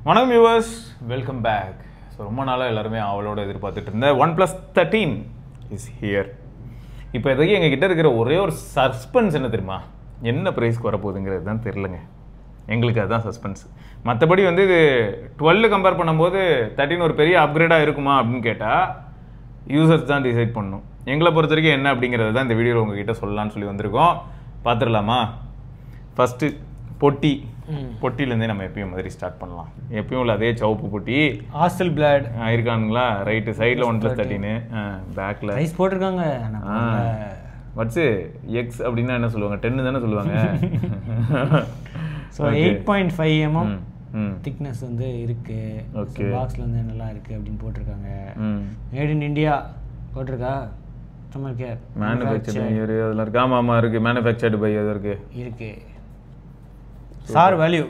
வணக்கம் viewers, welcome back. So ரொம்ப நாளாக எல்லாருமே அவளோட எதிர்பார்த்துட்டு இருந்த OnePlus 13 இஸ் ஹியர். இப்போ எதுக்கு எங்கள் கிட்ட இருக்கிற ஒரே ஒரு சஸ்பென்ஸ் என்ன தெரியுமா? என்ன ப்ரைஸ்க்கு வரப்போகுதுங்கிறது தான் தெரிலங்க. எங்களுக்கு அதுதான் சஸ்பென்ஸ். மற்றபடி வந்து இது 12 கம்பேர் பண்ணும்போது 13 ஒரு பெரிய அப்கிரேடாக இருக்குமா அப்படின்னு கேட்டால் யூசர்ஸ் தான் டிசைட் பண்ணணும். எங்களை பொறுத்த வரைக்கும் என்ன அப்படிங்கிறது தான் இந்த வீடியோவில் உங்ககிட்ட சொல்லலான்னு சொல்லி வந்திருக்கோம். பார்த்துடலாமா? ஃபஸ்ட்டு பொட்டிலேருந்தே நம்ம எப்பயும் மாதிரி ஸ்டார்ட் பண்ணலாம். எப்பயும் இல்லை அதே சவுப்பு பொட்டி ஹாஸ்டல் பிளாட் இருக்கானுங்களா? ரைட்டு சைடில் OnePlus 13 பேக்கில் ரைஸ் போட்டிருக்காங்க. வட்ஸு எக்ஸ் அப்படின்னா என்ன சொல்லுவாங்க? 10 தானே சொல்லுவாங்க. ஸோ 8.5 திக்னஸ் வந்து இருக்கு. ஓகே, பாக்ஸில் வந்து என்னெல்லாம் இருக்கு அப்படின்னு போட்டிருக்காங்க. மேட் இன் இந்தியா போட்டிருக்கா. மேனுஃபேக்சர்டு அதெல்லாம் இருக்கு. ஆமாம் ஆமாம் இருக்கு. மேனுஃபேக்சர்டு பை அது இருக்கு. சார் வேல்யூ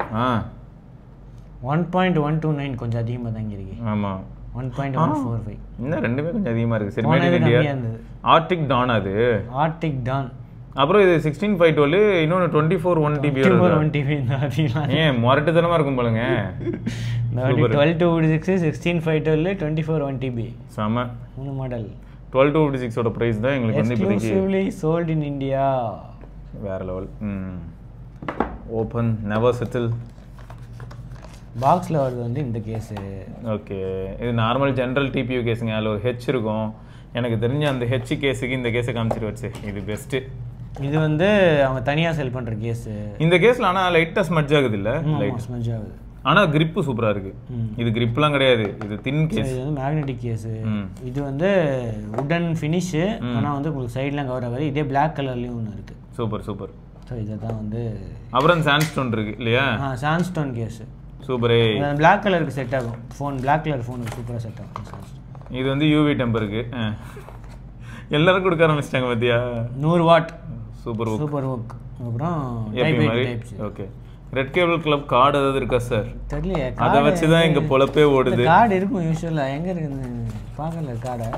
1.129 கொஞ்சம் அதிகமாக தான் இருக்கு. ஆமாம் 1.145 இன்னும் ரெண்டுமே கொஞ்சம் அதிகமாக இருக்குது. சரி, made in India Arctic Dawn. அது ஆர்டிக் டான். அப்புறம் இது 16/512 இன்னொன்று 24 1TB. ஏன் முரட்டுத்தனமாக இருக்கும் போலுங்க. 12/256 16/512 24 1TB செம 3 மாடல். 12/256 ப்ரைஸ் தான் எங்களுக்கு வந்து எக்ஸ்க்ளூசிவ்லி சோல்ட் இன் இந்தியா. வேற லெவல். Open never settle. பாக்ஸில் வருது வந்து இந்த கேஸு. ஓகே, இது நார்மல் ஜென்ரல் டிபியூ கேஸுங்க. அதில் ஒரு ஹெச் இருக்கும். எனக்கு தெரிஞ்ச அந்த ஹெச் கேஸுக்கு இந்த கேஸை காமிச்சிட்டு வச்சு இது பெஸ்ட்டு. இது வந்து அவங்க தனியாக செல் பண்ணுற கேஸு. இந்த கேஸில் ஆனால் லைட்டாக ஸ்மட்ஜ் ஆகுது. இல்லை லைட் ஸ்மட்ஜ் ஆகுது. ஆனால் கிரிப்பு சூப்பராக இருக்குது. இது கிரிப்லாம் கிடையாது, இது தின் கேஸ். இது வந்து மேக்னெட்டிக் கேஸு. இது வந்து உடன் ஃபினிஷு. ஆனால் வந்து உங்களுக்கு சைட்லாம் கவர் ஆகாது. இதே பிளாக் கலர்லேயும் ஒன்று இருக்குது. Super super. ஸோ இதை தான் வந்து அப்புறம் சாண்ட்ஸ்டோன் இருக்குது இல்லையா? சாண்ட்ஸ்டோன் கேஸு சூப்பரே. பிளாக் கலருக்கு செட் ஆகும். ஃபோன் பிளாக் கலர் ஃபோனுக்கு சூப்பராக செட் ஆகும். இது வந்து யூவி டெம்பருக்கு எல்லாரும் கொடுக்க ஆரம்பிச்சிட்டாங்க பார்த்தியா? 100 வாட் சூப்பர் சூப்பர் ஒர்க். அப்புறம் okay, red cable club card ஏதாவது இருக்கா சார்? தெரியலையே. அதை வச்சு தான் எங்கள் பொழப்பே ஓடுது. கார்டு இருக்கும் யூஸ்வலாக. எங்கே இருக்குது பார்க்கல கார்டை.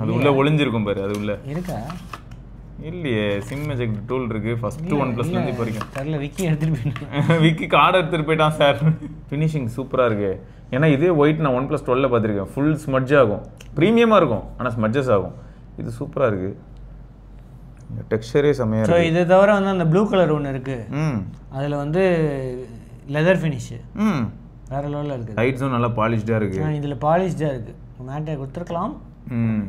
அது உள்ள ஒளிஞ்சிருக்கும் பாரு. அது உள்ள இருக்கா? இல்லையே. சிம் எஜெக்ட் டூல் இருக்கு. ஃபர்ஸ்ட் OnePlusலேருந்து இப்போ வரைக்கும் தெரியல. விக்கி எடுத்துகிட்டு போயிட்டேன். விக்கி கார்டு எடுத்துகிட்டு போயிட்டான் சார். ஃபினிஷிங் சூப்பராக இருக்கு. ஏன்னா இதே ஒயிட் நான் OnePlus 12 பார்த்துருக்கேன். ஃபுல் ஸ்மட்ஜ் ஆகும். ப்ரீமியமாக இருக்கும், ஆனால் ஸ்மட்ஜஸ் ஆகும். இது சூப்பராக இருக்குது. இந்த டெக்ஸ்சரே செம்மையாக ஸோ இருக்குது. இதை தவிர வந்து அந்த ப்ளூ கலர் ஒன்று இருக்குது. அதில் வந்து லெதர் ஃபினிஷு வேற லெவலில் இருக்குது. லைட்ஸும் நல்லா பாலிஷ்டாக இருக்குது. இதில் பாலிஷ்டாக இருக்குது. மேட்டை கொடுத்துருக்கலாம்.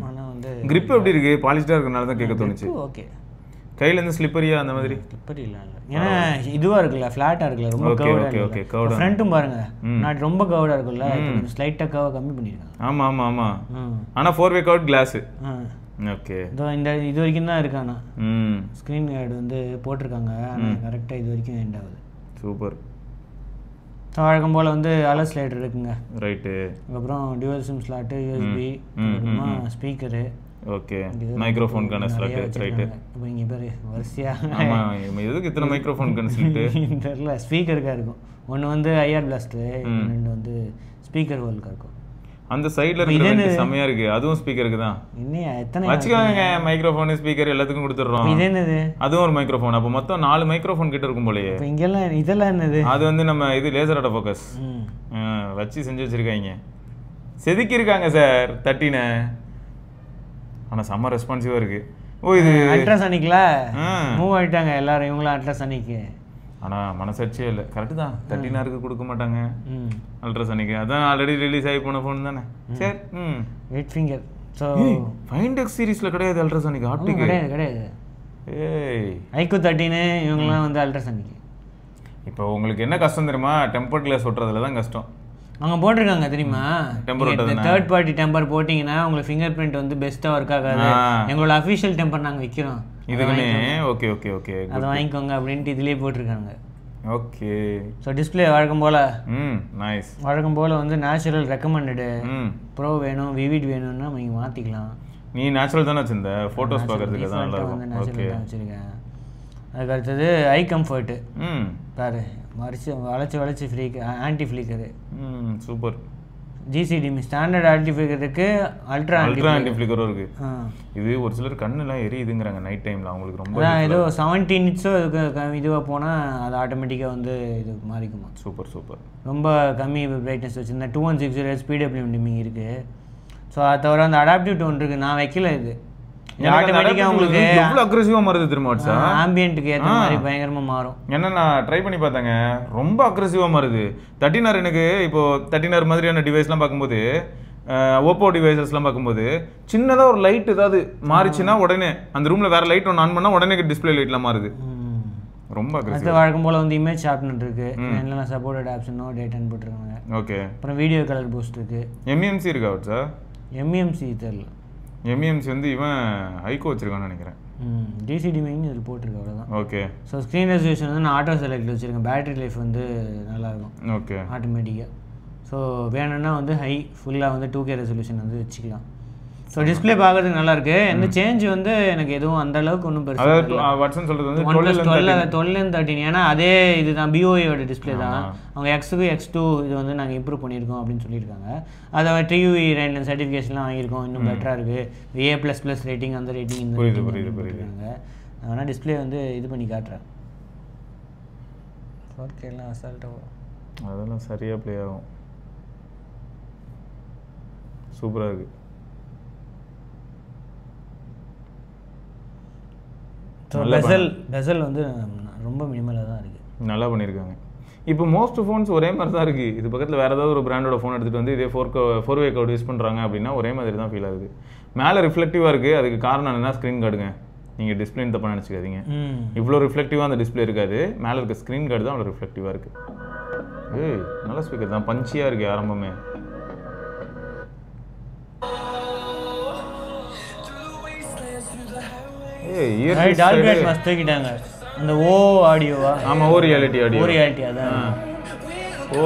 ஆனால் வந்து கிரிப் எப்படி இருக்கு? பாலிஷ்டாக இருக்கிறனால தான் கேட்க தோணுச்சு. ஓகே, கையிலேருந்து ஸ்லிப்பரியா அந்த மாதிரி? ஸ்லிப்பரி இல்லை. ஏன்னா இதுவாக இருக்குல்ல, ஃப்ளாட்டாக இருக்குல்ல, ரொம்ப கர்வ்டாக. ஃப்ரண்ட்டும் பாருங்க, நான் ரொம்ப கர்வ்டாக இருக்குல்ல, ஸ்லைட்டாக கர்வை கம்மி பண்ணியிருக்காங்க. ஆமாம் ஆமாம் ஆமாம். ஆனால் 4-way கர்வ் கிளாஸு. ஓகே, இந்த இது வரைக்கும் தான் இருக்காண்ணா. ஸ்க்ரீன் கார்டு வந்து போட்டிருக்காங்க. ஆனால் கரெக்டாக இது வரைக்கும் எண்ட் ஆகுது. சூப்பர். வழக்கம் போல் வந்து அலர் ஸ்லைடர் இருக்குங்க. ரைட்டு. அதுக்கப்புறம் டியூவல் சிம் ஸ்லாட்டு, USB, அப்புறமா ஸ்பீக்கரு. ஓகே, மைக்ரோஃபோனுக்கான ஸ்லாட். ரைட்டு. இப்போ இங்கே பேர் வரிசையாக ஆமாம். எதுக்கு இத்தனை மைக்ரோஃபோனுக்கான ஸ்லாட்டு தெரியல. ஸ்பீக்கருக்காக இருக்கும். ஒன்று வந்து IR பிளாஸ்ட்டு, ரெண்டு வந்து ஸ்பீக்கர் ஹோலுக்காக இருக்கும். அந்த சைடில் இருக்கிறது செம்மையாக இருக்குது. அதுவும் ஸ்பீக்கருக்கு தான். இன்னும் எத்தனை வச்சுக்கோங்க. மைக்ரோஃபோனு ஸ்பீக்கர் எல்லாத்துக்கும் கொடுத்துட்றோம். இது என்னது? அதுவும் ஒரு மைக்ரோஃபோன். அப்போ மொத்தம் 4 மைக்ரோஃபோன் கிட்ட இருக்கும் போலயே. இங்கெல்லாம் இதெல்லாம் என்னது? அது வந்து நம்ம இது லேசர் ஆட்டோ ஃபோக்கஸ் வச்சு செஞ்சு வச்சுருக்காங்க. செதுக்கியிருக்காங்க சார் 13. ஆனால் செம்ம ரெஸ்பான்சிவாக இருக்குது. ஓ, இது அல்ட்ராசானிக்ல மூவ் ஆகிட்டாங்க எல்லாரும். இவங்களாம் அல்ட்ராசானிக்கு. ஆனால் மனசாட்சியே இல்லை. கரெக்டு தான். 13 கொடுக்க மாட்டாங்க அல்ட்ராசானிக்கு. அதான் ஆல்ரெடி ரிலீஸ் ஆகி போன ஃபோன் தானே. சரி. 8 ஃபிங்கர். ஸோ ஃபைண்ட் எக்ஸ் சீரீஸில் கிடையாது அல்ட்ராசானிக். ஆப்டிக் கிடையாது. ஏய், iQOO 13 இவங்கெல்லாம் வந்து அல்ட்ராசானிக். இப்போ உங்களுக்கு என்ன கஷ்டம் தெரியுமா? டெம்பர் கிளாஸ் ஒட்டுறதுல தான் கஷ்டம். அவங்க போட்டிருக்காங்க தெரியுமா? தேர்ட் பார்ட்டி டெம்பர் போட்டிங்கன்னா உங்களுக்கு ஃபிங்கர் பிரிண்ட் வந்து பெஸ்ட்டாக ஒர்க் ஆகாது. எங்களோட அஃபிஷியல் டெம்பர் நாங்கள் விற்கிறோம் இதுக்குன்னு. ஓகே ஓகே ஓகே, அதை வாங்கிக்கோங்க அப்படின்ட்டு இதுலேயே போட்டிருக்காங்க. ஓகே. ஸோ டிஸ்பிளே வழக்கம் போல் நைஸ். வழக்கம் போல் வந்து நேச்சுரல் ரெக்கமெண்டடு. ப்ரோ வேணும், விவிட் வேணும்னா நீங்கள் மாற்றிக்கலாம். நீ நேச்சுரல் தானே வச்சிருந்த? ஃபோட்டோஸ் பார்க்கறதுக்கு தான் நல்லா வந்து நேச்சுரல் தான் வச்சுருக்கேன். அதுக்கு அடுத்தது ஐ கம்ஃபர்ட்டு பாரு, வளைச்சி ஃப்ரீ ஆன்டி ஃப்ளீக்கரு. சூப்பர். ஜிசிடிமி ஸ்டாண்டர்ட் ஆன்டி ஃபிளிக்கர் இருக்கு, அல்ட்ரா ஆன்டி ஃபிளிக்கரும் இருக்கு. இது ஒரு சிலர் கண்ணெல்லாம் எரியுதுங்கிறாங்க நைட் டைம்ல, அவங்களுக்கு ரொம்ப ஏதோ 70 நிட்ஸோ இதுவாக போனால் அது ஆட்டோமேட்டிக்காக வந்து இது மாறிக்குமா. சூப்பர் ரொம்ப கம்மி பிரைட்னஸ் வச்சு இந்த 2160 PWM டிமிங் இருக்குது. ஸோ அதை தவிர அந்த அடாப்டிவ் டோன் இருக்குது, நான் வைக்கல. இது ஆட்டோமேட்டிக்காக உங்களுக்கு எவ்வளோ அக்ரெசிவாக மாறுது தெரியுமா சார், ஆம்பியன்ட்டுக்கு ஏற்ற மாதிரி பயங்கரமாக மாறும். ஏன்னா நான் ட்ரை பண்ணி பார்த்தேங்க, ரொம்ப அக்ரெசிவாக மாறுது. 13R எனக்கு இப்போ 13R மாதிரியான டிவைஸ்லாம் பார்க்கும்போது, ஓப்போ டிவைசஸ்லாம் பார்க்கும்போது சின்னதாக ஒரு லைட் ஏதாவது மாறிச்சுன்னா உடனே அந்த ரூமில் வேறு லைட் ஒன்று ஆன் பண்ணால் உடனே டிஸ்பிளே லைட்லாம் மாறுது. ரொம்ப அக்ரெசிவ். வழக்கம் போல் வந்து இமேஜ் ஷார்ப்னர் இருக்குது, என்னெல்லாம் சப்போர்ட்டட் ஆப்ஷனோ டேட்டான்னு போட்டிருக்காங்க. ஓகே. அப்புறம் வீடியோ கலர் பூஸ்ட் இருக்குது. எம்இஎம்சி இருக்கா சார்? எம்இஎம்சி தெரியல. எம்இஎம்சி வந்து இவன் ஐகோ வச்சிருக்கான்னு நினைக்கிறேன். டிசிடிமிங் இதில் போட்டிருக்கு, அவ்வளோதான். ஓகே. ஸோ ஸ்க்ரீன் ரெசல்யூஷன் வந்து நான் ஆட்டோ செலக்ட் வச்சுருக்கேன். பேட்டரி லைஃப் வந்து நல்லாயிருக்கும். ஓகே. ஆட்டோமேட்டிக்காக. ஸோ வேணும்னா வந்து ஃபுல்லாக வந்து 2K ரெசல்யூஷன் வந்து வச்சுக்கலாம். ஸோ டிஸ்பிளே பார்க்கறதுக்கு நல்லாயிருக்கு. எந்த சேஞ்ச் வந்து எனக்கு எதுவும் அந்த அளவுக்கு ஒன்றும் பெருசு. வாட்சன் சொல்கிறது வந்து 12-13, ஏன்னா அதே இதுதான் பிஓயோட டிஸ்பிளே தான். அவங்க X2 X2 இது வந்து நாங்கள் இம்ப்ரூவ் பண்ணியிருக்கோம் அப்படின்னு சொல்லியிருக்காங்க. அதை TUV சர்டிஃபிகேஷன்லாம் வாங்கியிருக்கோம், இன்னும் பெட்டராக இருக்குது. A++ ரேட்டிங், அந்த ரேட்டிங், இந்த புரியுதுங்க. நான் வேணால் டிஸ்பிளே வந்து இது பண்ணி காட்டுறேன். 4Kலாம் அசால்ட்டாக அதெல்லாம் சரியாக ப்ளே ஆகும். சூப்பராக இருக்குது. ஸோ பெசல் வந்து ரொம்ப மினிமலாக தான் இருக்குது. நல்லா பண்ணியிருக்காங்க. இப்போ மோஸ்ட் ஃபோன்ஸ் ஒரே மாதிரி தான் இருக்குது. இது பக்கத்தில் வேறு ஏதாவது ஒரு பிராண்டோட ஃபோன் எடுத்துகிட்டு வந்து இதே 4-வே கார்டு யூஸ் பண்ணுறாங்க அப்படின்னா ஒரே மாதிரி தான் ஃபீல் ஆகுது. மேலே ரிஃப்ளெக்டிவாக இருக்குது, அதுக்கு காரணம் என்னென்னா ஸ்க்ரீன் கார்டுங்க. நீங்கள் டிஸ்பிளேன்னு தப்பாக நினச்சிக்காதீங்க. இவ்வளோ ரிஃப்ளெக்டிவாக அந்த டிஸ்பிளே இருக்காது, மேலே இருக்க ஸ்க்ரீன் கார்டு தான் அவ்வளோ ரிஃப்ளெக்டிவாக இருக்குது. ஏய் நல்ல ஸ்பீக்கர் தான், பஞ்சியாக இருக்குது ஆரம்பமே. டால்பி அட்மாஸ் தூக்கிட்டாங்க. அந்த ஆடியோவா? ஆமா, ரியாலிட்டி அதான். ஓ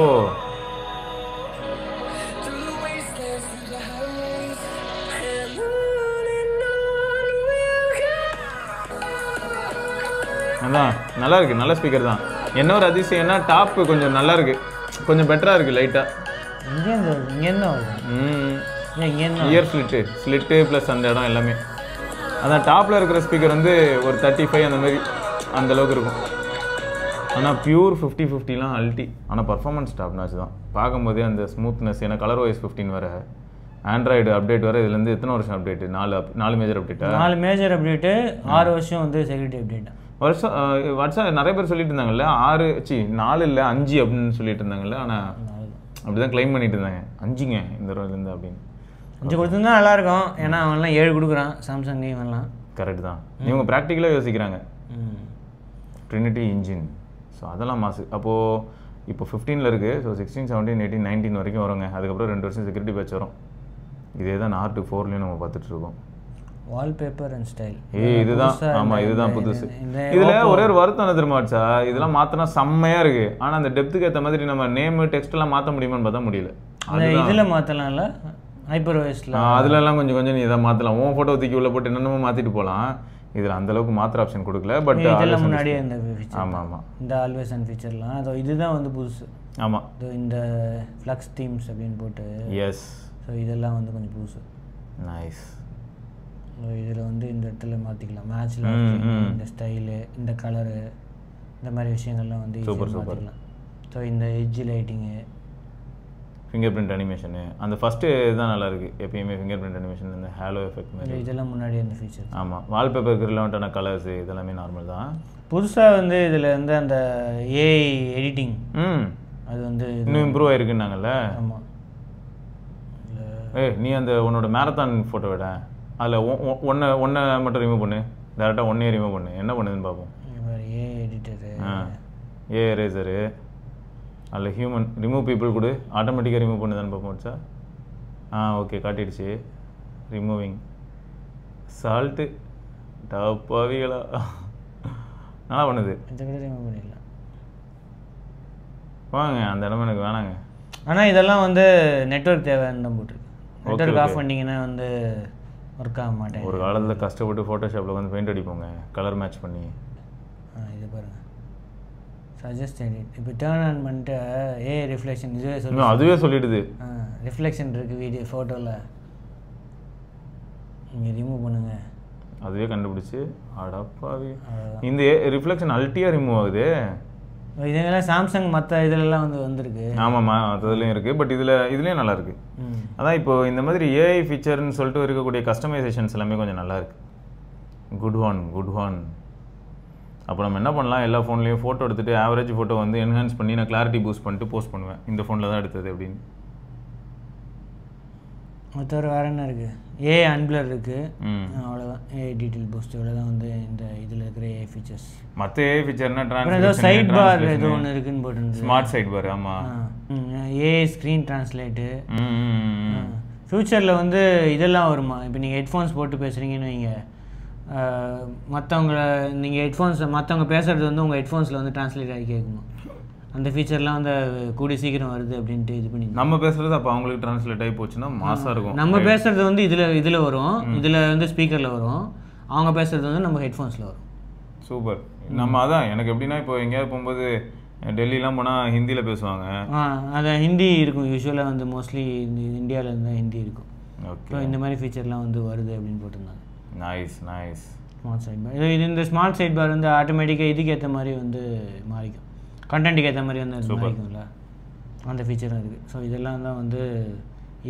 அதான் நல்லா இருக்கு, நல்ல ஸ்பீக்கர் தான். என்ன ஒரு அதிசயம்னா டாப் கொஞ்சம் நல்லா இருக்கு, கொஞ்சம் பெட்டரா இருக்கு லைட்டா. இயர் ஸ்லிட்டு ப்ளஸ் அந்த இடம் எல்லாமே. அதான் டாப்பில் இருக்கிற ஸ்பீக்கர் வந்து ஒரு 35 அந்த மாதிரி அந்தளவுக்கு இருக்கும். ஆனால் பியூர் 50-50லாம் அல்ட்டி. ஆனால் பர்ஃபார்மன்ஸ் டாப் நாச்சு தான் பார்க்கும்போதே. அந்த ஸ்மூத்னஸ், ஏன்னா கலர் வைஸ் 15 வர ஆண்ட்ராய்டு அப்டேட் வர. இதுலேருந்து எத்தனை வருஷம் அப்டேட்டு? 4 மேஜர் அப்டேட்டா? 4 மேஜர் அப்டேட்டு, 6 வருஷம் வந்து செக்யூரிட்டி அப்டேட். வாட்ஸ்அப் நிறைய பேர் சொல்லிட்டு இருந்தாங்கல்ல, 4 இல்லை 5 அப்படின்னு சொல்லிட்டு இருந்தாங்கல்ல. ஆனால் அப்படி தான் கிளைம் பண்ணிட்டு இருந்தாங்க, 5ங்க இந்த ரோலேருந்து அப்படின்னு. 5 கொடுத்துருந்தா நல்லாயிருக்கும், ஏன்னா அவன்லாம் 7 கொடுக்குறான் சாம்சங். இவன்லாம் கரெக்ட் தான். இவங்க ப்ராக்டிக்கலாக யோசிக்கிறாங்க. ட்ரினிட்டி இன்ஜின், ஸோ அதெல்லாம் மாசு. அப்போது இப்போ 15ல் இருக்குது. ஸோ 16, 17, 18, 19 வரைக்கும் வருங்க. அதுக்கப்புறம் 2 வருஷம் செக்யூரிட்டி பேட்ச் வரும். இதே தான் R2 4லையும் நம்ம பார்த்துட்ருக்கோம். வால்பேப்பர் அண்ட் ஸ்டைல் இதுதான். ஆமாம், இதுதான் புதுசு. இதில் ஒரே ஒரு வருத்தம் என்ன தெரியுமாச்சா, இதெல்லாம் மாற்றினா செம்மையாக இருக்குது. ஆனால் அந்த டெப்த்துக்கு ஏற்ற மாதிரி நம்ம நேமு டெக்ஸ்ட்டெல்லாம் மாற்ற முடியுமான்னு பார்த்தா முடியல. இதில் மாற்றலாம்ல, ஹைப்பர் வாய்ஸில் அதுலலாம் கொஞ்சம் நீ இதை மாற்றலாம். உன் ஃபோட்டோ தூக்கி உள்ள போட்டு என்னென்னமோ மாற்றிட்டு போகலாம். இதில் அந்தளவுக்கு மாத்திர ஆப்ஷன் கொடுக்கல. பட் இதெல்லாம் முன்னாடியே இந்த ஃபீச்சர். ஆமாம், இந்த ஆல்வேஸ் அண்ட் ஃபீச்சர்லாம் அதோ இதுதான் வந்து புதுசு. ஆமாம், இந்த ஃப்ளக்ஸ் தீம்ஸ் அப்படின்னு போட்டு. எஸ். ஸோ இதெல்லாம் வந்து கொஞ்சம் புதுசு. நைஸ். இதில் வந்து இந்த இடத்துல மாற்றிக்கலாம், மேட்ச்சில் இந்த ஸ்டைலு, இந்த கலரு, இந்த மாதிரி விஷயங்கள்லாம் வந்து மாற்றிக்கலாம். ஸோ இந்த edge lighting, finger print animation, அந்த ஃபஸ்ட்டு இதுதான் நல்லாயிருக்கு. எப்பயுமே ஃபிங்கர் பிரிண்ட் அனிமேஷன், இந்த ஹேலோ எஃபெக்ட் மாதிரி இதெல்லாம் முன்னாடி அந்த ஃபீச்சர். ஆமாம், வால்பேப்பருக்கு ரிலவெண்ட்டான கலர்ஸு இதெல்லாமே நார்மல் தான். புதுசாக வந்து இதில் வந்து அந்த ஏஐ எடிட்டிங் அது வந்து இன்னும் இம்ப்ரூவ் ஆகிருக்குன்னாங்கல்ல. ஆமாம். நீ அந்த உன்னோட மேரத்தான் ஃபோட்டோ விட அதில் ஒன்றை மட்டும் ரிமூவ் பண்ணு, டேரெக்டாக ஒன்றே ரிமூவ் பண்ணு, என்ன பண்ணுதுன்னு பார்ப்போம். ஏ எடிட்டரு, ஏ எரேசரு, அதில் ஹியூமன் ரிமூவ் பீப்புள் கொடு, ஆட்டோமேட்டிக்காக ரிமூவ் பண்ணுதான்னு பார்ப்போம். வச்சா ஓகே காட்டிடுச்சு. ரிமூவிங் சால்ட்டு டப்பாவிகளா நல்லா பண்ணுது. ரிமூவ் பண்ணிடலாம் வாங்க, அந்த இடம் எனக்கு வேணாங்க. ஆனால் இதெல்லாம் வந்து நெட்வொர்க் தேவைன்னு தான் போட்டிருக்கு. நெட்வொர்க் ஆஃப் பண்ணிங்கன்னா வந்து ஒர்க் ஆக மாட்டேன். ஒரு காலத்தில் கஷ்டப்பட்டு ஃபோட்டோஷாப்பில் வந்து பெயிண்ட் அடிப்போங்க கலர் மேட்ச் பண்ணி. இது பாருங்கள், சஜஸ்ட் எடிட். இப்போ டேர்ன் ஆன் பண்ணிட்டு ஏ ரிஃப்ளெக்ஷன் இதுவே சொல்லி அதுவே சொல்லிடுது. ரிஃப்ளெக்ஷன் இருக்குது வீடியோ ஃபோட்டோவில், நீங்கள் ரிமூவ் பண்ணுங்கள். அதுவே கண்டுபிடிச்சி அடப்பாவி. இந்த ரிஃப்ளெக்ஷன் அல்ட்டியாக ரிமூவ் ஆகுது. இதெல்லாம் சாம்சங் மற்ற இதிலெல்லாம் வந்திருக்கு. ஆமாம்மா, அதுலேயும் இருக்குது. பட் இதுலேயும் நல்லா இருக்குது. அதான் இப்போ இந்த மாதிரி ஏஐ ஃபீச்சர்னு சொல்லிட்டு இருக்கக்கூடிய கஸ்டமைசேஷன்ஸ் எல்லாமே கொஞ்சம் நல்லா இருக்குது. Good one. அப்போ நம்ம என்ன பண்ணலாம், எல்லா ஃபோன்லேயும் ஃபோட்டோ எடுத்துகிட்டு ஆவரேஜ் ஃபோட்டோ வந்து என்ஹான்ஸ் பண்ணி நான் கிளாரிட்டி பூஸ்ட் பண்ணிட்டு போஸ்ட் பண்ணுவேன், இந்த ஃபோனில் தான் எடுத்தது அப்படின்னு. மற்ற வேறு என்ன இருக்குது, ஏஐ அன்பிளர் இருக்குது, அவ்வளோதான். ஏஐ டீட்டெயில் பூஸ்ட் இவ்வளோதான் வந்து இந்த இதில் இருக்கிற ஏஐ ஃபீச்சர்ஸ். மற்ற ஏஐ ஃபீச்சர்னா ஏதோ சைட் பார் ஏதோ ஒன்று இருக்குன்னு போட்டு, ஸ்மார்ட் சைட் பார். ஆமாம், ஏஐ ஸ்க்ரீன் டிரான்ஸ்லேட்டு. ஃப்யூச்சரில் வந்து இதெல்லாம் வருமா, இப்போ நீங்கள் ஹெட்ஃபோன்ஸ் போட்டு பேசுகிறீங்கன்னு வைங்க, மற்றவங்கள நீங்கள் ஹெட்ஃபோன்ஸ் மற்றவங்க பேசுகிறது வந்து உங்கள் ஹெட்ஃபோன்ஸில் வந்து டிரான்ஸ்லேட் ஆகி கேட்கணும். அந்த ஃபீச்சர்லாம் வந்து கூடிய சீக்கிரம் வருது அப்படின்ட்டு இது பண்ணி நம்ம பேசுகிறது அப்போ அவங்களுக்கு டிரான்ஸ்லேட் ஆகி போச்சுன்னா மாசாக இருக்கும். நம்ம பேசுகிறது வந்து இதில் வரும், இதில் வந்து ஸ்பீக்கரில் வரும், அவங்க பேசுகிறது வந்து நம்ம ஹெட்ஃபோன்ஸில் வரும். சூப்பர். நம்ம அதான் எனக்கு எப்படின்னா இப்போ எங்கேயாவது போகும்போது டெல்லிலாம் போனால் ஹிந்தியில் பேசுவாங்க. அதை ஹிந்தி இருக்கும் யூஸ்வலாக வந்து மோஸ்ட்லி இந்தியாவில் இருந்தால் ஹிந்தி இருக்கும். ஓகே, இந்த மாதிரி ஃபீச்சர்லாம் வந்து வருது அப்படின்னு போட்டிருந்தாங்க. நைஸ். ஸ்மார்ட் சைட் பார் இது இந்த ஸ்மார்ட் சைட் பார் வந்து ஆட்டோமேட்டிக்காக இதுக்கு ஏற்ற மாதிரி வந்து மாறிக்கும், கண்டென்ட்டுக்கு ஏற்ற மாதிரி வந்து மாறிக்கும்ல, அந்த ஃபீச்சரும் இருக்குது. ஸோ இதெல்லாம் தான் வந்து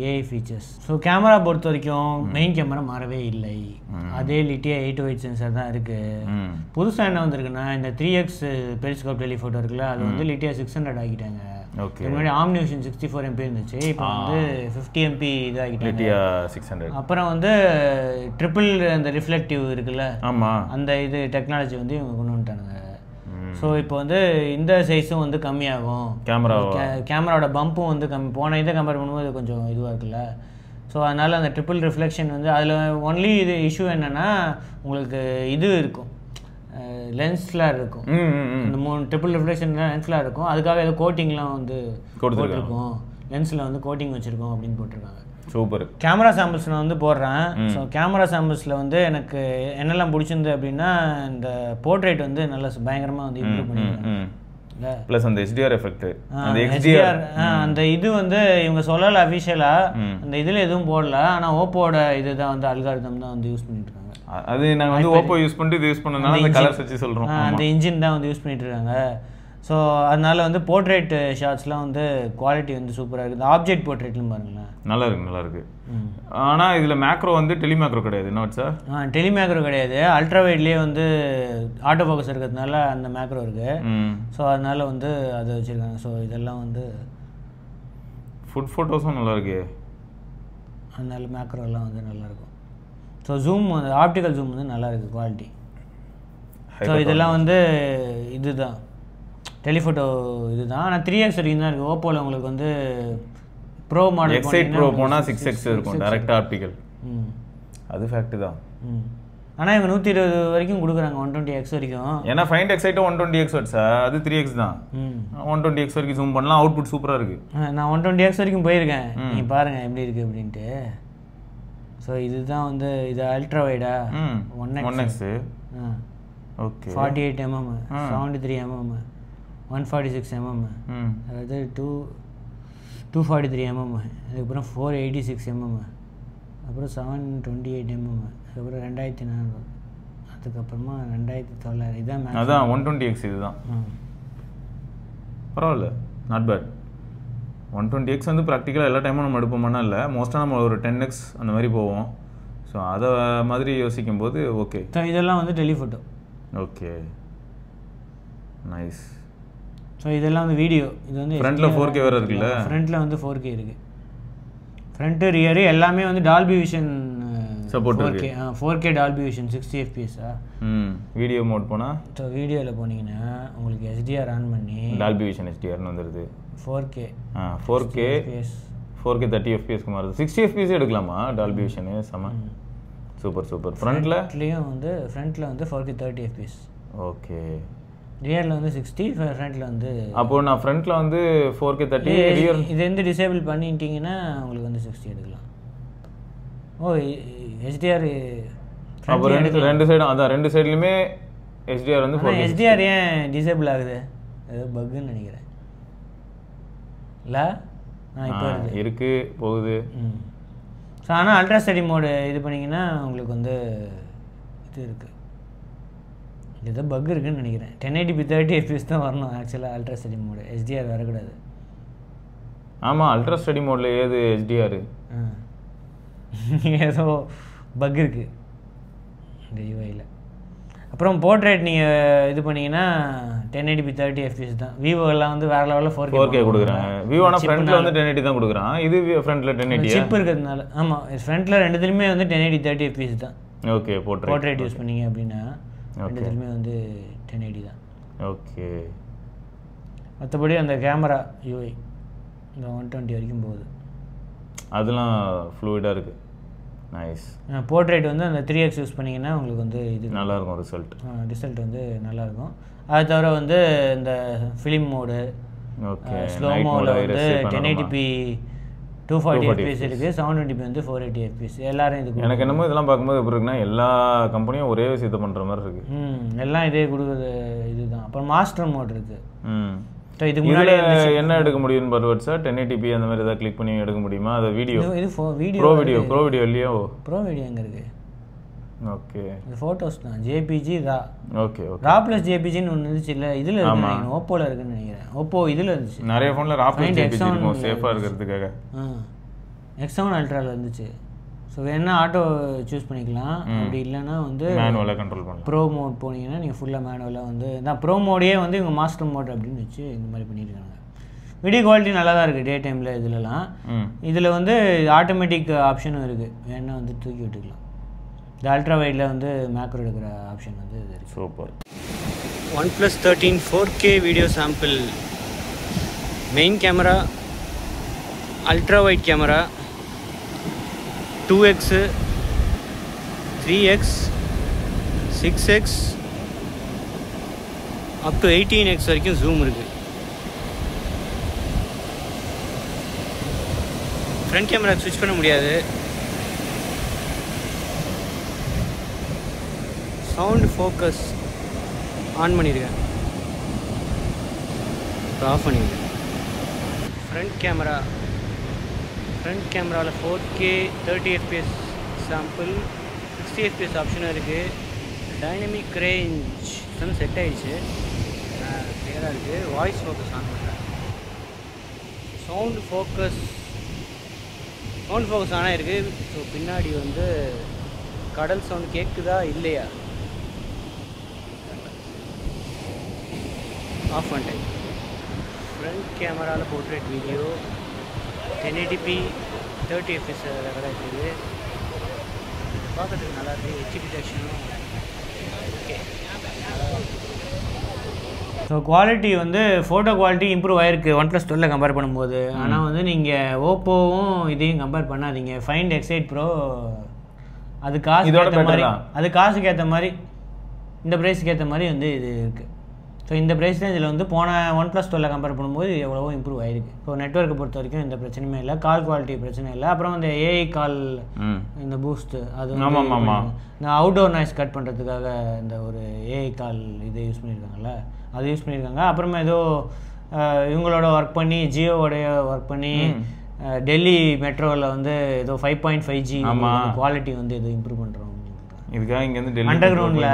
ஏஐ ஃபீச்சர்ஸ். ஸோ கேமரா பொறுத்த வரைக்கும் மெயின் கேமரா மாறவே இல்லை, அதே லிட்டியா 808 சென்சார் தான் இருக்குது. புதுசாக என்ன வந்திருக்குன்னா இந்த 3x பெரிஸ்கோப் டெலிஃபோட்டோ இருக்குல்ல, அது வந்து லிட்டியா 600 ஆகிட்டாங்க. முன்னாடி ஆம்னிவிஷன் 64 MP இருந்துச்சு, இப்போ வந்து 50 MP இதாகிட்டாங்க. அப்புறம் வந்து ட்ரிபிள் அந்த ரிஃப்ளெக்டிவ் இருக்குல்ல, அந்த இது டெக்னாலஜி வந்து இவங்க கொண்டு வந்துட்டானுங்க. ஸோ இப்போ வந்து இந்த சைஸும் வந்து கம்மியாகும், கேமராவோட பம்பும் வந்து போன இதை கம்பேர் பண்ணும்போது கொஞ்சம் இதுவாக இருக்குல்ல. ஸோ அதனால் அந்த ட்ரிபிள் ரிஃப்ளெக்ஷன் வந்து அதில் ஒன்லி இது இஷ்யூ என்னென்னா உங்களுக்கு இது இருக்கும், லென்ஸ்லாம் இருக்கும், இந்த 3 ட்ரிபிள் ரிஃப்ளெக்ஷன்லாம் லென்ஸ்லாம் இருக்கும், அதுக்காக ஏதோ கோட்டிங்லாம் வந்து போட்டிருக்கோம், லென்ஸில் வந்து கோட்டிங் வச்சுருக்கோம் அப்படின்னு போட்டிருக்காங்க. சூப்பர். கேமரா சாம்பிள்ஸ் நான் வந்து போடுறேன். ஸோ கேமரா சாம்பிள்ஸில் வந்து எனக்கு என்னெல்லாம் பிடிச்சிருந்து அப்படின்னா இந்த போர்ட்ரேட் வந்து நல்லா பயங்கரமாக வந்து இம்ப்ரூவ் பண்ணியிருக்காங்க. ப்ளஸ் அந்த எஸ்டிஆர் எஃபெக்ட், அந்த இது வந்து இவங்க சொல்லலை அஃபிஷியலாக, அந்த இதில் எதுவும் போடல, ஆனால் ஓப்போட இதுதான் வந்து அல்காரிதம் தான் வந்து யூஸ் பண்ணிட்டு இருக்காங்க. அது நாங்கள் வந்து ஓப்போ யூஸ் பண்ணிட்டு இது யூஸ் பண்ணனால அந்த கலர்ஸ் வச்சு சொல்கிறோம், அந்த இன்ஜின் தான் வந்து யூஸ் பண்ணிட்டு இருக்காங்க. ஸோ அதனால வந்து போர்ட்ரேட் ஷாட்ஸ்லாம் வந்து குவாலிட்டி வந்து சூப்பராக இருக்குது. ஆப்ஜெக்ட் போர்ட்ரேட்லும் பாருங்களேன், நல்லா இருக்கு. ஆனால் இதில் மேக்ரோ வந்து டெலிமேக்ரோ கிடையாது, என்ன சார்? டெலிமேக்ரோ கிடையாது, அல்ட்ரா வைட்லேயே வந்து ஆட்டோ ஃபோக்கஸ் இருக்கிறதுனால அந்த மேக்ரோ இருக்குது. ஸோ அதனால வந்து அதை வச்சுருக்காங்க. ஸோ இதெல்லாம் வந்து ஃபுட் ஃபோட்டோஸும் நல்லாயிருக்கு, அதனால மேக்ரோலாம் வந்து நல்லாயிருக்கும். ஸோ ஜூம் வந்து ஆப்டிக்கல் ஜூம் வந்து நல்லாயிருக்கு குவாலிட்டி. ஸோ இதெல்லாம் வந்து இதுதான் டெலிஃபோட்டோ இதுதான். ஆனால் 3x வரைக்கும் தான் இருக்குது. ஓப்போவில் உங்களுக்கு வந்து ப்ரோ மாடல் X8 ப்ரோ போனால் 6x இருக்கும் டேரெக்டாக ஆப்டிக்கல், அது ஃபேக்ட் தான். ஆனால் இவங்க 120 வரைக்கும் கொடுக்குறாங்க, 120x வரைக்கும். ஏன்னா ஃபைண்ட் X8 120x சார், அது 3x தான். 120x வரைக்கும் ஜூம் பண்ணலாம், அவுட்புட் சூப்பராக இருக்குது. நான் 120x வரைக்கும் போயிருக்கேன், நீங்கள் பாருங்கள் எப்படி இருக்குது அப்படின்ட்டு. ஸோ இதுதான் வந்து இது அல்ட்ரா வைடா 1x, okay 48 mm 73 mm 146 mm, அதாவது 243 mm, அதுக்கப்புறம் 486 mm, அப்புறம் 728 mm, அதுக்கப்புறம் 2400, அதுக்கப்புறமா 2900. இதான் அதான் 120x இதுதான். பரவாயில்ல, நாட் பேட். 120x வந்து ப்ராக்டிக்கலாக எல்லா டைமும் நம்ம எடுப்போம்னா இல்லை, மோஸ்ட்டாக நம்ம ஒரு 10x அந்த மாதிரி போவோம். ஸோ அதை மாதிரி யோசிக்கும் போது ஓகே. இதெல்லாம் வந்து டெலிஃபோட்டோ. Okay, nice. ஸோ இதெல்லாம் வந்து வீடியோ. இது வந்து ஃப்ரண்ட்டில் 4K வேறு இருக்குல்ல, ஃப்ரண்ட்டில் வந்து 4K இருக்குது. ஃப்ரண்ட்டு ரியரு எல்லாமே வந்து Dolby Vision support 4K Dolby Vision 60 fps. Video mode போனால், ஸோ வீடியோவில் போனீங்கன்னா உங்களுக்கு HDR ஆன் பண்ணி டால்பி விஷன் HDRனு வந்துடுது. 4K 4K 30 fps மாறுது. 60 fps எடுக்கலாமா டால்பி விஷனு? செம சூப்பர். ஃப்ரண்ட்லேயும் வந்து ஃப்ரண்ட்டில் வந்து 4K 30 fps. ஓகே, ரியரில் வந்து 60, ஃப்ரண்ட்டில் வந்து. அப்போது நான் ஃப்ரண்ட்டில் வந்து 4K 30, ரியர் இது வந்து டிசேபிள் பண்ணிட்டீங்கன்னா உங்களுக்கு வந்து 60 எடுக்கலாம். ஓ HDR அப்போ ரெண்டு சைடும், அதான் ரெண்டு சைட்லையுமே HDR வந்து 4K. HDR ஏன் டிசேபிள் ஆகுது? ஏதோ பக்குன்னு நினைக்கிறேன் இல்லை. இப்போ இருக்கு போகுது. ஸோ ஆனால் அல்ட்ரா ஸ்டடி மோடு இது பண்ணிங்கன்னா உங்களுக்கு வந்து இது இருக்குது, ஏதோ பக் இருக்குதுன்னு நினைக்கிறேன். 1080p 30 FPS தான் வரணும் ஆக்சுவலாக அல்ட்ரா ஸ்டடி மோடு, HDR வரக்கூடாது. ஆமாம், அல்ட்ரா ஸ்டடி மோடில் ஏது HDR ஏதோ பக் இருக்குது இந்த யூஐயில். அப்புறம் போர்ட்ரேட் நீங்கள் இது பண்ணிங்கன்னா 1080p 30 FPS தான். விவோலாம் வந்து வேறு லெவலில் 4K கொடுக்குறாங்க. விவோனா ஃப்ரண்ட்டில் வந்து 1080 தான் கொடுக்குறான், இது ஃப்ரண்ட்டில் 1080 சிப் இருக்கிறதுனால. ஆமாம், ஃப்ரண்ட்டில் ரெண்டுத்துலையுமே வந்து 1080 30 FPS தான். ஓகே, போர்ட்ரேட் யூஸ் பண்ணீங்க அப்படின்னா ரெண்டுத்துலையுமே வந்து 1080 தான். ஓகே. மற்றபடி அந்த கேமரா யூஐ இந்த 120 வரைக்கும் போகுது, அதெல்லாம் ஃப்ளூயிடாக இருக்குது. நைஸ். போர்ட்ரேட் வந்து அந்த 3x யூஸ் பண்ணிங்கன்னா உங்களுக்கு வந்து இது நல்லாயிருக்கும், ரிசல்ட் வந்து நல்லாயிருக்கும். அது தவிர வந்து இந்த ஃபிலிம் மோடு, ஸ்லோ மோடில் வந்து 1080p 240 FPS இருக்குது, 720p வந்து 480 FPS. எல்லாரும் இது எனக்கு என்னமோ இதெல்லாம் பார்க்கும்போது எப்படி இருக்குன்னா எல்லா கம்பெனியும் ஒரே விஷயத்தை பண்ணுற மாதிரி இருக்குது. எல்லாம் இதே கொடுக்குறது இதுதான். அப்புறம் மாஸ்டர் மோட் இருக்குது. இதுக்கு முன்னாடி என்ன எடுக்க முடியும்னு பார்த்து சார் 1080p அந்த மாதிரி ஏதாவது கிளிக் பண்ணி எடுக்க முடியுமா? அது வீடியோ ப்ரோ வீடியோ இல்லையோ? ப்ரோ வீடியோ எங்கே இருக்குது? ஓகே, இது ஃபோட்டோஸ் தான், JPG ரா. ஓகே, ரா ப்ளஸ் JPGன்னு ஒன்று இருந்துச்சு இல்லை, இதில் இருக்கு, ஓப்போவில் இருக்குன்னு நினைக்கிறேன். ஓப்போ இதில் இருந்துச்சு, நிறைய ஃபோனில் ரா ப்ளஸ் JPG இருக்கும் சேஃபாக இருக்கிறதுக்காக. X7 அல்ட்ராவில் இருந்துச்சு. ஸோ வேணா ஆட்டோ சூஸ் பண்ணிக்கலாம், அப்படி இல்லைன்னா வந்து மேனுவலாக கண்ட்ரோல் பண்ணலாம். ப்ரோ மோட் போனீங்கன்னா நீங்கள் ஃபுல்லாக மேனுவலாக வந்து தான் ப்ரோ மோடையே வந்து இவங்க மாஸ்டர் மோட் அப்படின்னு வச்சு இந்த மாதிரி பண்ணியிருக்காங்க. வீடியோ குவாலிட்டி நல்லா தான் இருக்குது டே டைமில். இதுலலாம் இதில் வந்து ஆட்டோமேட்டிக் ஆப்ஷனும் இருக்குது, வேணா வந்து தூக்கி விட்டுக்கலாம். இந்த அல்ட்ரா வைடில் வந்து மேக்ரோ எடுக்கிற ஆப்ஷன் வந்து இது இருக்குது. Super. OnePlus 13 4K video sample. Main camera, ultra wide camera, 2x 3x 6x up to 18x வரைக்கும் ஜூம் இருக்குது. ஃப்ரண்ட் கேமரா ஸ்விட்ச் பண்ண முடியாது. சவுண்ட் ஃபோக்கஸ் ஆன் பண்ணியிருக்கேன், ஆஃப் பண்ணியிருக்கேன். ஃப்ரண்ட் கேமராவில் 4K 30 FPS சாம்பிள், 60 FPS ஆப்ஷனும் இருக்குது. டைனமிக் ரேஞ்ச் செட் ஆகிடுச்சு, கிளியராக இருக்குது. வாய்ஸ் ஃபோக்கஸ் ஆன் பண்ணுறேன். சவுண்ட் ஃபோக்கஸ் ஆனால் இருக்குது. ஸோ பின்னாடி வந்து கடல் சவுண்ட் கேட்குதா இல்லையா? ஆஃப் பண்ணிட்டேன். ஃப்ரண்ட் கேமராவில் portrait video 1080p 30 FPS record இருக்குது. பார்க்கறதுக்கு நல்லாயிருக்கு. ஹெச்டி டிடெக்ஷனும் ஓகே. ஸோ குவாலிட்டி வந்து ஃபோட்டோ குவாலிட்டி இம்ப்ரூவ் ஆகிருக்கு OnePlus 12 கம்பேர் பண்ணும்போது. ஆனால் வந்து நீங்கள் ஓப்போவும் இதையும் கம்பேர் பண்ணாதீங்க. Find X8 Pro அது காசுக்கு ஏற்ற மாதிரி இந்த ப்ரைஸுக்கு ஏற்ற மாதிரி வந்து இது இருக்குது. ஸோ இந்த ப்ரைஸ் ரேஞ்சில் வந்து போன OnePlus 12 கம்பேர் பண்ணும்போது எவ்வளவோ இம்ப்ரூவ் ஆகிருக்கு. ஸோ நெட்வொர்க்கை பொறுத்த வரைக்கும் எந்த பிரச்சனையுமே இல்லை, கால் குவாலிட்டி பிரச்சனை இல்லை. அப்புறம் இந்த ஏஐ கால் இந்த பூஸ்ட்டு அது இந்த அவுட்டோர் நாய்ஸ் கட் பண்ணுறதுக்காக இந்த ஒரு ஏஐ கால் இதை யூஸ் பண்ணியிருக்காங்கல்ல, அது யூஸ் பண்ணியிருக்காங்க. அப்புறமா ஏதோ இவங்களோட ஒர்க் பண்ணி ஜியோவோடைய ஒர்க் பண்ணி டெல்லி மெட்ரோவில் வந்து ஏதோ 5.5G குவாலிட்டி வந்து ஏதோ இம்ப்ரூவ் பண்ணுறோம். இதுக்காக இங்கேருந்து அண்டர் கிரவுண்டில்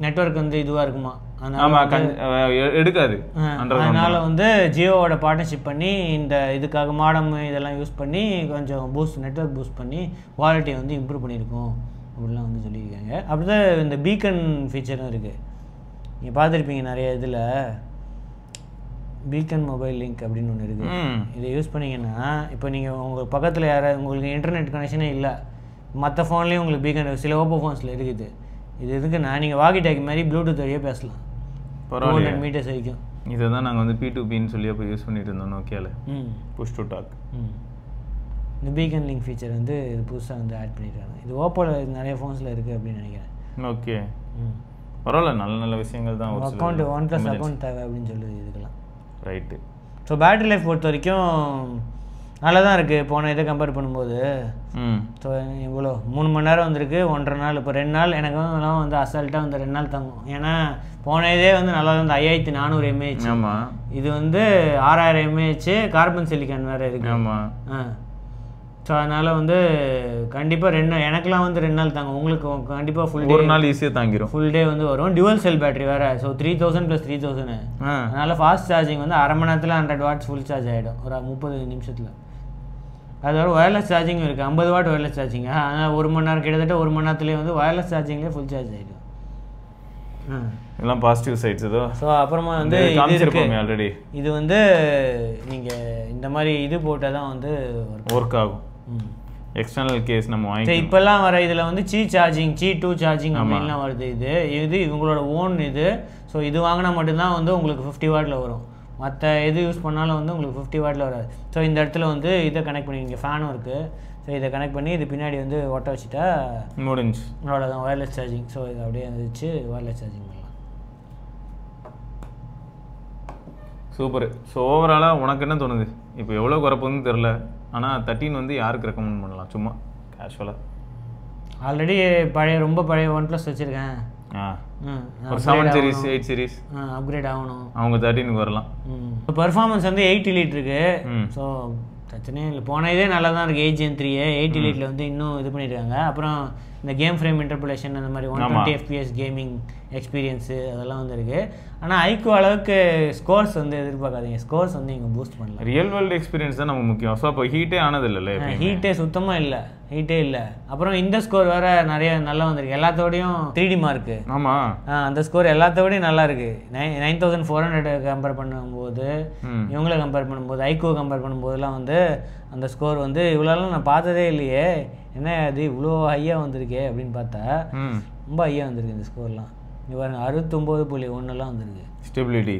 நெட்வொர்க் வந்து இதுவாக இருக்குமா, எடுக்காது. அதனால வந்து ஜியோவோட பார்ட்னர்ஷிப் பண்ணி இந்த இதுக்காக மாடம் இதெல்லாம் யூஸ் பண்ணி கொஞ்சம் நெட்வொர்க் பூஸ்ட் பண்ணி குவாலிட்டியை வந்து இம்ப்ரூவ் பண்ணியிருக்கோம் அப்படிலாம் வந்து சொல்லியிருக்காங்க. அப்படிதான் இந்த பீக்கன் ஃபீச்சரும் இருக்குது. நீங்கள் பார்த்துருப்பீங்க நிறைய இதில் பீக்கன் மொபைல் லிங்க் அப்படின்னு ஒன்று இருக்குது. இதை யூஸ் பண்ணிங்கன்னா இப்போ நீங்கள் உங்கள் பக்கத்தில் உங்களுக்கு இன்டர்நெட் கனெக்ஷனே இல்லை, மற்ற ஃபோன்லேயும் உங்களுக்கு பீக்கன் சில ஓப்போ ஃபோன்ஸில் இருக்குது. இது எதுக்குன்னா நீங்கள் வாக்கி டாக்கி மாதிரி ப்ளூடூத் வழியாக பேசலாம் 200 மீட்டர்ஸ் வரைக்கும். இதை தான் நாங்கள் வந்து P2Pன்னு சொல்லி அப்போ யூஸ் பண்ணிட்டு இருந்தோம் நோக்கியாவில், புஷ் டு டாக். இந்த பீக்கன் லிங்க் ஃபீச்சர் வந்து இது புதுசாக வந்து ஆட் பண்ணியிருக்காங்க. இது ஓப்போவில் நிறைய ஃபோன்ஸில் இருக்குது அப்படின்னு நினைக்கிறேன். ஓகே, பரவாயில்ல, நல்ல நல்ல விஷயங்கள் தான். அக்கௌண்ட் OnePlus அக்கௌண்ட் தேவை அப்படின்னு சொல்லி இதுக்கெல்லாம் ரைட்டு. ஸோ பேட்டரி லைஃப் பொறுத்த வரைக்கும் நல்லா தான் இருக்குது போன இதை கம்பேர் பண்ணும்போது. ஸோ இவ்வளோ 3 மணி நேரம் வந்திருக்கு, 1.5 நாள். இப்போ 2 நாள் எனக்கு வந்து அசால்ட்டாக வந்து 2 நாள் தங்கும். ஏன்னா போன இதே வந்து நல்லா தான் வந்து 5400 mAh. ஆமாம். இது வந்து 6000 mAh கார்பன் சிலிக்கான் வேறு இருக்குது. ஆமாம். ஸோ அதனால் வந்து கண்டிப்பாக எனக்குலாம் வந்து 2 நாள் தாங்க. உங்களுக்கு கண்டிப்பாக ஃபுல் டே, 1 நாள் ஈஸியாக தாங்கிடும். ஃபுல் டே வந்து வரும். டியூவல் செல் பேட்டரி வேறு. ஸோ 3000 + 3000. அதனால் ஃபாஸ்ட் சார்ஜிங் வந்து அரை மணி நேரத்தில் 100 வாட்ஸ் ஃபுல் சார்ஜ் ஆகிடும் ஒரு 30 நிமிஷத்தில். அதோட ஒயர்லெஸ் சார்ஜிங் இருக்குது, 50 வாட் ஒயர்லெஸ் சார்ஜிங். அதனால் 1 மணி நேரம் கிட்டத்தட்ட 1 மணி நேரத்துலேயே வந்து ஒயர்லெஸ் சார்ஜிங்லேயே ஃபுல் சார்ஜ் ஆகிடும். எல்லாம் பாசிட்டிவ் சைட்ஸ் இதோ. ஸோ அப்புறமா வந்து ஆல்ரெடி இது வந்து நீங்கள் இந்த மாதிரி இது போட்டால் தான் வந்து ஒர்க் ஆகும். எக்ஸ்டர்னல் கேஸ் நம்ம வாங்கி இப்போல்லாம் வர இதில் வந்து Qi சார்ஜிங், Qi2 சார்ஜிங் அப்படின்லாம் வருது. இது இவங்களோட ஓன் இது. ஸோ இது வாங்கினா மட்டும்தான் வந்து உங்களுக்கு 50 வாட்டில் வரும். மற்ற எது யூஸ் பண்ணாலும் வந்து உங்களுக்கு 50 வாட்டில் வராது. ஸோ இந்த இடத்துல வந்து இதை கனெக்ட் பண்ணி, இங்கே ஃபேனும் இருக்குது. ஸோ இதை கனெக்ட் பண்ணி இது பின்னாடி வந்து ஒட்ட வச்சுட்டா முடிஞ்சு, அவ்வளோதான் ஒயர்லெஸ் சார்ஜிங். ஸோ இது அப்படியே வந்துச்சு, ஒயர்லெஸ் சார்ஜிங் பண்ணலாம். சூப்பர். ஸோ ஓவராலாக உனக்கு என்ன தோணுது? இப்போ எவ்வளோ குறைப்புன்னு தெரில, ஆனால் 13 வந்து யாருக்கு ரெக்கமெண்ட் பண்ணலாம் சும்மா கேஷுவலாக? ஆல்ரெடி ரொம்ப பழைய OnePlus வச்சுருக்கேன். ஒரு 7 சீரிஸ் 8 சீரிஸ் அப்கிரேட் ஆகணும், அவங்க 13க்கு வரலாம். பெர்ஃபார்மன்ஸ் வந்து 8 elite இருக்கு. ஸோ பிரச்சனையே இல்லை. போன இதே நல்லா தான் இருக்குது. 8 Gen 3 8 elite வந்து இன்னும் இது பண்ணியிருக்காங்க. அப்புறம் இந்த கேம் ஃப்ரேம் இன்டர்போலேஷன் அந்த மாதிரி 120 FPS கேமிங் எக்ஸ்பீரியன்ஸு அதெல்லாம் வந்து இருக்குது. ஆனால் ஐக்யூ அளவுக்கு ஸ்கோர்ஸ் வந்து எதிர்பார்க்காதீங்க. ஸ்கோர்ஸ் வந்து இங்கே பூஸ்ட் பண்ணலாம். ரியல் வேர்ல்டு எக்ஸ்பீரியன்ஸ் தான் நமக்கு முக்கியம். ஸோ அப்போ ஹீட்டே ஆனது இல்லை. ஹீட்டே சுத்தமாக இல்லை, ஹீட்டே இல்லை. அப்புறம் இந்த ஸ்கோர் வேறு நிறைய நல்லா வந்திருக்கு. எல்லாத்தோடையும் 3D மார்க்கு. ஆமாம், அந்த ஸ்கோர் எல்லாத்தோடையும் நல்லா இருக்குது. 9400 கம்பேர் பண்ணும்போது, இவங்கள கம்பேர் பண்ணும்போது, ஐக்யூ கம்பேர் பண்ணும்போதெல்லாம் வந்து அந்த ஸ்கோர் வந்து இவ்வளோலாம் நான் பார்த்ததே இல்லையே, என்ன அது இவ்வளோ ஹையாக வந்திருக்கே அப்படின்னு பார்த்தா ரொம்ப ஹையாக வந்திருக்கு இந்த ஸ்கோர்லாம். இது பாருங்க 69.1 வந்திருக்கு ஸ்டெபிலிட்டி.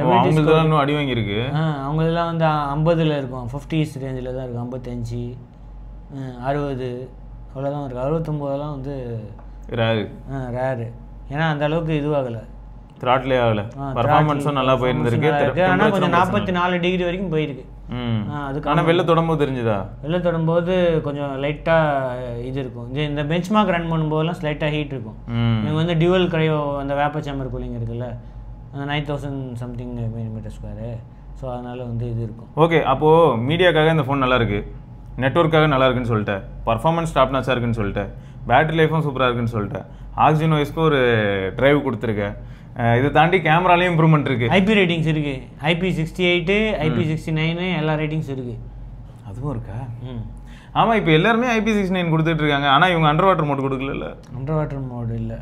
அவங்களுக்குலாம் அடி வாங்கியிருக்கு. அவங்களெல்லாம் வந்து 50 இருக்கும், 50s ரேஞ்சில் தான் இருக்கும். 55 60 அவ்வளோதான் இருக்குது. 69 வந்து ரேரு. ஏன்னா அந்த அளவுக்கு இதுவாகலை, த்ராட்லே ஆகலை. பர்ஃபார்மன்ஸும் நல்லா போயிருந்திருக்கு. ஆனால் கொஞ்சம் 44 டிகிரி வரைக்கும் போயிருக்கு. அதுக்கான வெளில தொடும்போது தெரிஞ்சுதா? வெளில தொடும்போது கொஞ்சம் லைட்டாக இது இருக்கும். இந்த பெஞ்ச் மார்க் ரன் பண்ணும்போதெல்லாம் ஸ்லைட்டாக ஹீட் இருக்கும். இவங்க வந்து டியூவல் க்ரையோ அந்த வேப்பர் சேம்பர் கூலிங் இருக்குல்ல, அந்த 9000 சம்திங் mm². ஸோ அதனால் வந்து இது இருக்கும். ஓகே, அப்போது மீடியாக்காக இந்த ஃபோன் நல்லா இருக்குது, நெட்ஒர்க்காக நல்லா இருக்குன்னு சொல்லிட்டேன், பர்ஃபார்மன்ஸ் டாப் நாச்சாக இருக்குன்னு சொல்லிட்டேன், பேட்டரி லைஃபும் சூப்பராக இருக்குன்னு சொல்லிட்டேன், ஆக்சிஜன் வாய்ஸ்க்கு ஒரு டிரைவ் கொடுத்துருக்கேன். இதை தாண்டி கேமராலையும் இம்ப்ரூவ்மெண்ட் இருக்குது, IP ரேட்டிங்ஸ் இருக்குது, IP68 IP69 எல்லா ரேட்டிங்ஸ் இருக்குது. அதுவும் இருக்கா? ஆமாம், இப்போ எல்லாருமே IP69 கொடுத்துட்டு இருக்காங்க. ஆனால் இவங்க அண்டர் வாட்டர் மோட் கொடுக்கல. அண்டர் வாட்டர் மோட் இல்லை,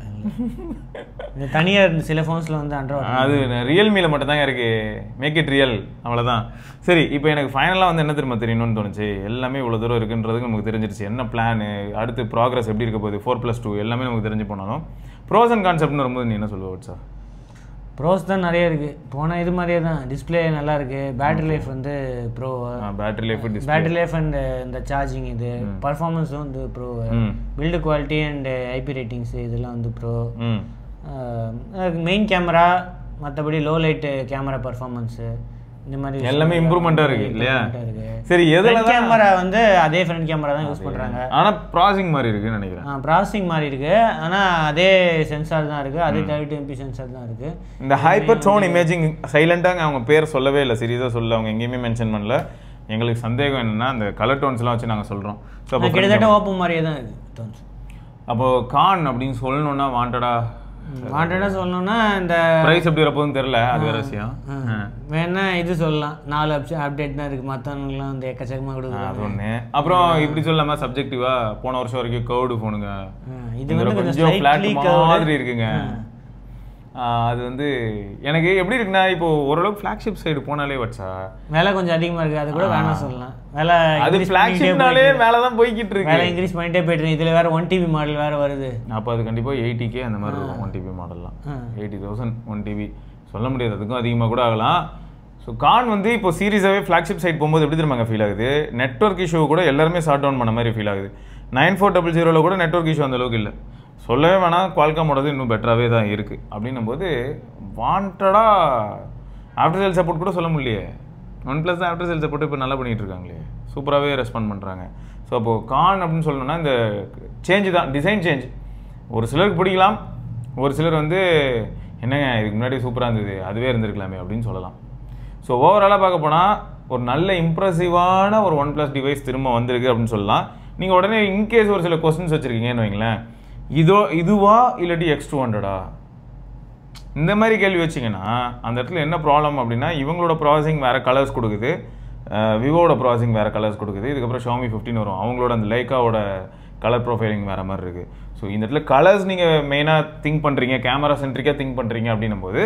தனியாக இருந்து சில ஃபோன்ஸில் வந்து அண்டர் வாட்டர். அது ரியல்மியில் மட்டும்தாங்க இருக்குது, மேக் இட் ரியல், அவ்வளோதான். சரி, இப்போ எனக்கு ஃபைனலாக வந்து என்ன திரும்ப தெரியணும்னு தோணுச்சு. எல்லாமே இவ்வளோ தூரம் இருக்குன்றதுக்கு நமக்கு தெரிஞ்சிருச்சு. என்ன பிளானு, அடுத்து ப்ராக்ரஸ் எப்படி இருக்க போகுது, 4+2 எல்லாமே நமக்கு தெரிஞ்சு போனாலும் ப்ரோஸ் அண்ட் கான்செப்ட்னு வரும்போது நீ என்ன சொல்லுவோம் சார்? ப்ரோஸ் தான் நிறைய இருக்குது. போன இது மாதிரியே தான். டிஸ்பிளே நல்லா இருக்குது, பேட்டரி லைஃப் வந்து ப்ரோ, பேட்டரி லைஃப் அண்ட் இந்த சார்ஜிங் இது பர்ஃபார்மன்ஸும் வந்து pro, build quality and IP ratings இதெல்லாம் வந்து ப்ரோ. மெயின் கேமரா, மற்றபடி லோ லைட் கேமரா பர்ஃபார்மன்ஸு இந்த மாதிரி எல்லாமே இம்ப்ரூவ்மெண்ட்டாக இருக்குது இல்லையா? சரி, எதில் கேமரா வந்து அதே ஃப்ரண்ட் கேமரா தான் யூஸ் பண்ணுறாங்க. ஆனால் ப்ராசஸிங் மாதிரி இருக்குன்னு நினைக்கிறேன். ப்ராசஸிங் மாதிரி இருக்குது, ஆனால் அதே சென்சார் தான் இருக்குது, அதே 32 MP சென்சார் தான் இருக்குது. இந்த ஹைப்பர் டோன் இமேஜிங் சைலண்டாக அவங்க பேர் சொல்லவே இல்லை, சீரியஸாக சொல்ல அவங்க எங்கேயுமே மென்ஷன் பண்ணல. எங்களுக்கு சந்தேகம் என்னென்னா அந்த கலர் டோன்ஸ்லாம் வச்சு நாங்கள் சொல்கிறோம். ஸோ அப்போ கிட்டத்தட்ட ஓப்பன் மாதிரியே தான் இருக்குது டோன்ஸ். அப்போது கான் அப்படின்னு சொல்லணுன்னா வாண்டடாக சொல்லணும்னா இந்த ப்ரைஸ் எப்படி வரப்போகுதுன்னு தெரியல, அது வேற விஷயம். வேணா இது சொல்லலாம், 4 அப்டேட் தான் இருக்குது, மற்றவங்களாம் வந்து எக்கச்சக்கமாக கொடுக்குறாங்க. அது ஒன்று. அப்புறம் இப்படி சொல்லாமல் சப்ஜெக்டிவாக போன வருஷம் வரைக்கும் கர்வ்டு ஃபோனுங்க, இது வந்து கொஞ்சம் ஃப்ளாட் மாதிரி இருக்குங்க. அது வந்து எனக்கு எப்படி இருக்குன்னா, இப்போ ஓரளவுக்கு ஃப்ளாக்ஷிப் சைடு போனாலே வச்சா விலை கொஞ்சம் அதிகமாக இருக்குது, அது கூட வேணாம் சொல்லலாம். விலை அது ஃப்ளாக்ஷிப்னாலே மேலே தான் போய்கிட்டு இருக்கு, விலை இன்க்ரீஸ் பண்ணிட்டே போயிட்டு இருக்கு. இதில் வேறு 1TB மாடல் வேறு வருது. அப்போ அது கண்டிப்பாக 80K அந்த மாதிரி இருக்கும். 1TB மாடல்லாம் 80,000 1TB சொல்ல முடியாது, அதுக்கும் அதிகமாக கூட ஆகலாம். ஸோ கான் வந்து இப்போ சீரியஸாகவே ஃப்ளாக்ஷிப் சைட் போகும்போது எப்படி திரும்ப ஃபீல் ஆகுது, நெட்ஒர்க் இஷ்யூ கூட எல்லாருமே ஷார்ட் டவுன் பண்ண மாதிரி ஃபீல் ஆகுது. 9400 கூட நெட்ஒர்க் இஷ்யூ அந்த அளவுக்கு இல்லை, சொல்லவே வேணாம். குவால்காமோடது இன்னும் பெட்டராகவே தான் இருக்குது. அப்படின்னும் போது வாண்டடாக ஆஃப்டர் சேல் சப்போர்ட் கூட சொல்ல முடியலையே. OnePlus தான் ஆஃப்டர் சேல்ஸை போட்டு இப்போ நல்லா பண்ணிகிட்டு இருக்காங்களே, சூப்பராகவே ரெஸ்பாண்ட் பண்ணுறாங்க. ஸோ அப்போது கான் அப்படின்னு சொல்லணும்னா இந்த சேஞ்சு தான், டிசைன் சேஞ்ச். ஒரு சிலருக்கு பிடிக்கலாம், ஒரு சிலர் வந்து என்னங்க இதுக்கு முன்னாடி சூப்பராக இருந்தது அதுவே இருந்திருக்கலாமே அப்படின்னு சொல்லலாம். ஸோ ஓவராலாக பார்க்க போனால் ஒரு நல்ல இம்ப்ரெசிவான ஒரு OnePlus டிவைஸ் திரும்ப வந்திருக்கு அப்படின்னு சொல்லலாம். நீங்கள் உடனே இன்கேஸ் ஒரு சில கொஸ்டின்ஸ் வச்சுருக்கீங்கன்னு வைங்களேன், இதுவா இல்லாட்டி X200 இந்த மாதிரி கேள்வி வச்சிங்கன்னா அந்த இடத்துல என்ன ப்ராப்ளம் அப்படின்னா, இவங்களோட ப்ராசஸிங் வேறு கலர்ஸ் கொடுக்குது, விவோட ப்ராசஸிங் வேறு கலர்ஸ் கொடுக்குது, இதுக்கப்புறம் Xiaomi 15 வரும், அவங்களோட அந்த லைக்காவோட கலர் ப்ரொஃபைலிங் வேறு மாதிரி இருக்குது. ஸோ இந்த இடத்துல கலர்ஸ் நீங்கள் மெயினாக திங்க் பண்ணுறீங்க, கேமரா சென்ட்ரிக்காக திங்க் பண்ணுறீங்க அப்படின்னும் போது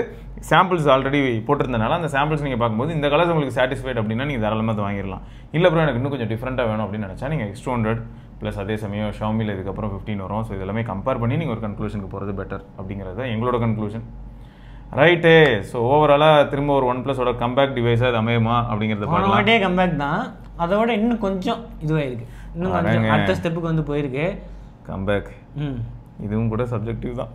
சாம்பிள்ஸ் ஆல்ரெடி போட்டிருந்தனால அந்த சாம்பிள்ஸ் நீங்கள் பார்க்கும்போது இந்த கலர்ஸ் உங்களுக்கு சாட்டிஸ்ஃபைட் அப்படின்னா நீங்கள் தாராளமாக வாங்கிடலாம். இல்லை அப்புறம் எனக்கு இன்னும் கொஞ்சம் டிஃப்ரெண்ட்டாக வேணும் அப்படின்னு நினச்சா நீங்கள் X200 ப்ளஸ் அதே சமயம் Xiaomiயில் இதுக்கப்புறம் 15 வரும். ஸோ இதெல்லாமே கம்பேர் பண்ணி நீங்கள் ஒரு கன்க்ளூஷனுக்கு போகிறது பெட்டர் அப்படிங்கிறது தான் எங்களோட கன்க்ளூஷன். ரைட்டு. ஸோ ஓவராலாக திரும்ப ஒரு OnePlusோட கம்பேக் டிவைஸாக அது அமையுமா அப்படிங்கிறத பார்க்கலாம். கம்பேக் தான், அதோட இன்னும் கொஞ்சம் இதுவாக இருக்குது, இன்னும் கொஞ்சம் அடுத்த ஸ்டெப்புக்கு வந்து போயிருக்கு கம்பேக். இதுவும் கூட சப்ஜெக்டிவ் தான்.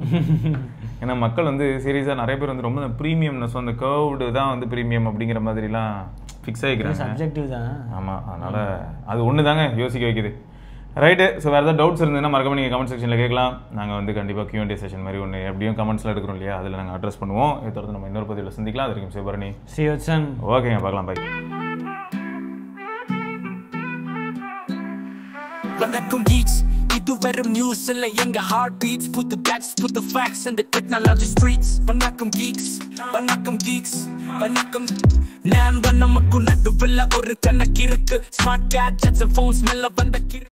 ஏன்னா மக்கள் வந்து சீரியஸாக நிறைய பேர் வந்து ரொம்ப ப்ரீமியம்னஸ், அந்த கர்வ்டு தான் வந்து ப்ரீமியம் அப்படிங்கிற மாதிரிலாம் ஃபிக்ஸ் ஆகிக்கிறாங்க. சப்ஜெக்டிவ் தான். ஆமாம், அதனால் அது ஒன்று தாங்க யோசிக்க வைக்குது. ரைட்டு. ஸோ வேறு ஏதாவது டவுட்ஸ் இருந்ததுன்னா மறக்காம நீங்கள் கமெண்ட் செக்ஷனில் கேட்கலாம். நாங்கள் வந்து கண்டிப்பாக Q&A செஷன் மாதிரி ஒன்று எப்படியும் கமெண்ட்ஸில் எடுக்கிறோம் இல்லையா, அதில் நாங்கள் அட்ரஸ் பண்ணுவோம். இதை தொடர்ந்து நம்ம இன்னொரு பதிவில் சந்திக்கலாம். அது வரைக்கும் சிவபரணி. ஓகேங்க, பார்க்கலாம். பை. வணக்கம் geeks, இது வெறும் நியூஸ் இல்லை எங்க heart beats. Put the facts, put the facts in the technology streets. வணக்கம் geeks, வணக்கம் geeks, வணக்கம். நான் நமக்கு நடுவில் ஒரு கணக்கு இருக்கு. ஸ்மார்ட் கேட்ஜெட்ஸ், ஃபோன்ஸ் மேல வந்த